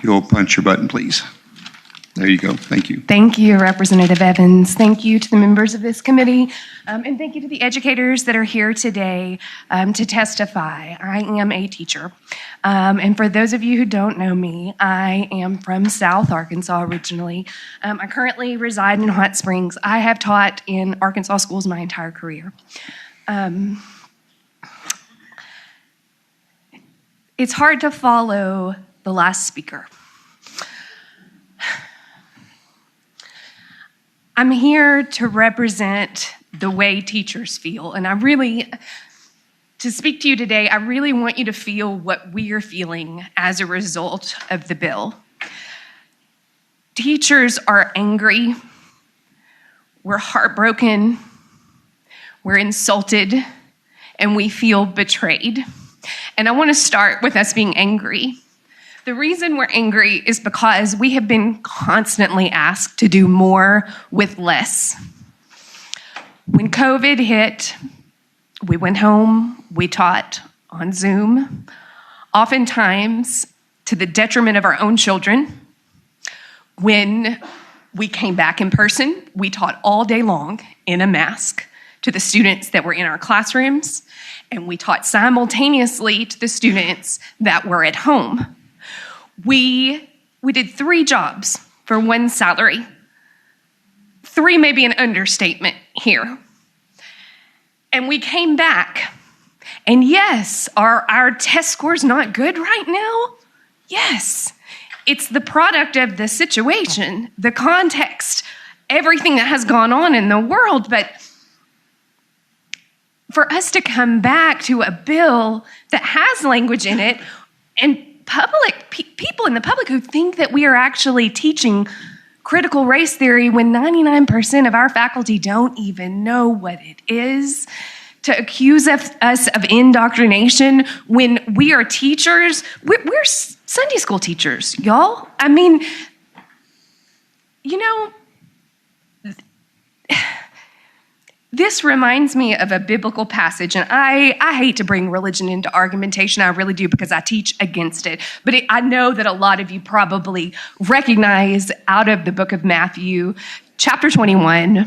you'll punch your button, please. There you go. Thank you. Thank you, Representative Evans. Thank you to the members of this committee, and thank you to the educators that are here today to testify. I am a teacher, and for those of you who don't know me, I am from South Arkansas originally. I currently reside in Hot Springs. I have taught in Arkansas schools my entire career. It's hard to follow the last speaker. I'm here to represent the way teachers feel, and to speak to you today, I really want you to feel what we are feeling as a result of the bill. Teachers are angry, we're heartbroken, we're insulted, and we feel betrayed. And I want to start with us being angry. The reason we're angry is because we have been constantly asked to do more with less. When COVID hit, we went home, we taught on Zoom, oftentimes to the detriment of our own children. When we came back in person, we taught all day long in a mask to the students that were in our classrooms, and we taught simultaneously to the students that were at home. We did 3 jobs for 1 salary. 3 may be an understatement here. And we came back. And yes, are our test scores not good right now? Yes. It's the product of the situation, the context, everything that has gone on in the world. But for us to come back to a bill that has language in it and people in the public who think that we are actually teaching critical race theory when 99% of our faculty don't even know what it is, to accuse us of indoctrination when we are teachers. We're Sunday school teachers, y'all. I mean, you know, this reminds me of a biblical passage, and I hate to bring religion into argumentation. I really do, because I teach against it. But I know that a lot of you probably recognize out of the book of Matthew, chapter 21,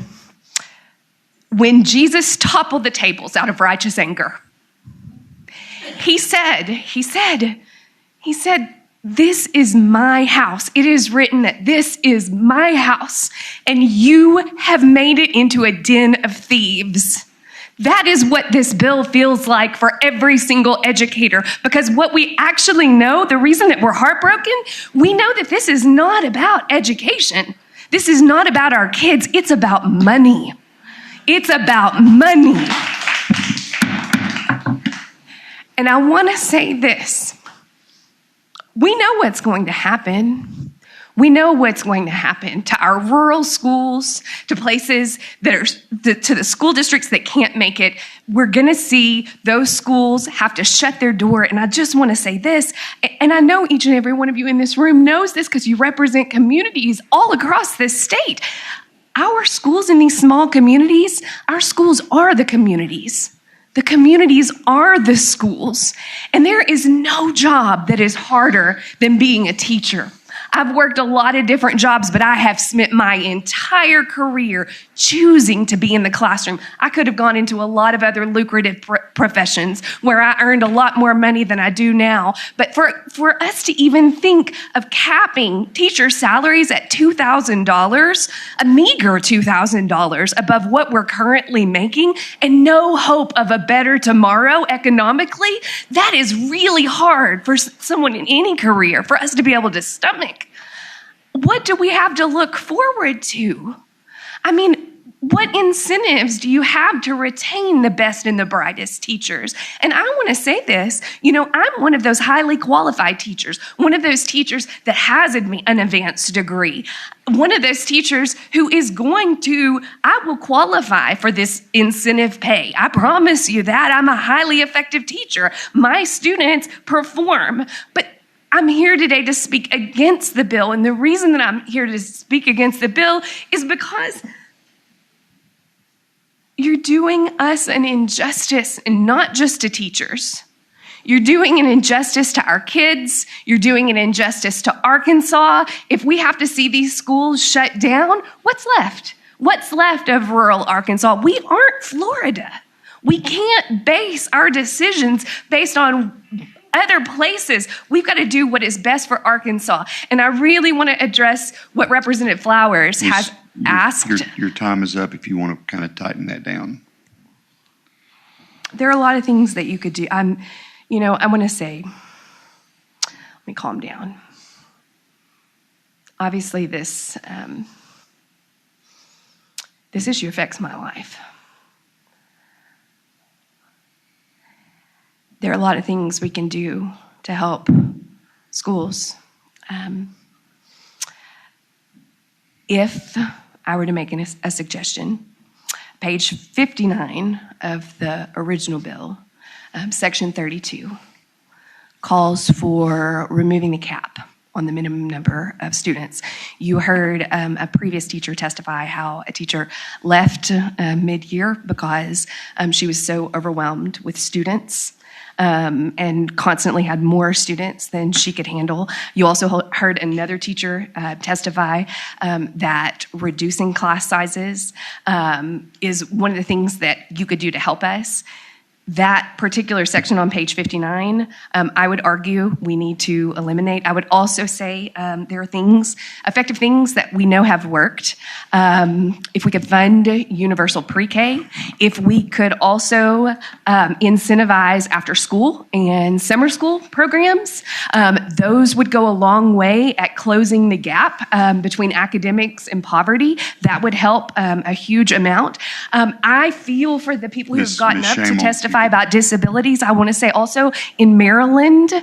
when Jesus toppled the tables out of righteous anger. He said, "This is my house. It is written that this is my house, and you have made it into a den of thieves." That is what this bill feels like for every single educator, because what we actually know, the reason that we're heartbroken, we know that this is not about education. This is not about our kids. It's about money. It's about money. And I want to say this. We know what's going to happen. We know what's going to happen to our rural schools, to places that are, to the school districts that can't make it. We're going to see those schools have to shut their door. And I just want to say this, and I know each and every one of you in this room knows this because you represent communities all across this state. Our schools in these small communities, our schools are the communities. The communities are the schools, and there is no job that is harder than being a teacher. I've worked a lot of different jobs, but I have spent my entire career choosing to be in the classroom. I could have gone into a lot of other lucrative professions where I earned a lot more money than I do now. But for us to even think of capping teacher salaries at $2,000, a meager $2,000 above what we're currently making, and no hope of a better tomorrow economically, that is really hard for someone in any career, for us to be able to stomach. What do we have to look forward to? I mean, what incentives do you have to retain the best and the brightest teachers? And I want to say this, I'm one of those highly qualified teachers, one of those teachers that has an advanced degree, one of those teachers who is I will qualify for this incentive pay. I promise you that. I'm a highly effective teacher. My students perform, but I'm here today to speak against the bill. And the reason that I'm here to speak against the bill is because you're doing us an injustice, and not just to teachers. You're doing an injustice to our kids. You're doing an injustice to Arkansas. If we have to see these schools shut down, what's left? What's left of rural Arkansas? We aren't Florida. We can't base our decisions based on other places. We've got to do what is best for Arkansas. And I really want to address what Representative Flowers has asked. Your time is up if you want to kind of tighten that down. There are a lot of things that you could do. I want to say, let me calm down. Obviously, this issue affects my life. There are a lot of things we can do to help schools. If I were to make a suggestion, page 59 of the original bill, section 32, calls for removing the cap on the minimum number of students. You heard a previous teacher testify how a teacher left mid-year because she was so overwhelmed with students and constantly had more students than she could handle. You also heard another teacher testify that reducing class sizes is one of the things that you could do to help us. That particular section on page 59, I would argue we need to eliminate. I would also say there are effective things that we know have worked. If we could fund universal pre-K, if we could also incentivize after school and summer school programs, those would go a long way at closing the gap between academics and poverty. That would help a huge amount. I feel for the people who've gotten up to testify about disabilities. I want to say also in Maryland,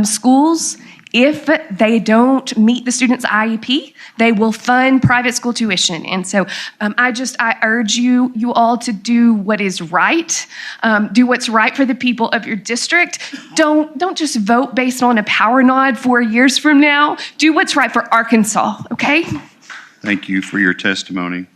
schools, if they don't meet the student's IEP, they will fund private school tuition. And so I urge you all to do what is right. Do what's right for the people of your district. Don't just vote based on a power nod 4 years from now. Do what's right for Arkansas, okay? Thank you for your testimony.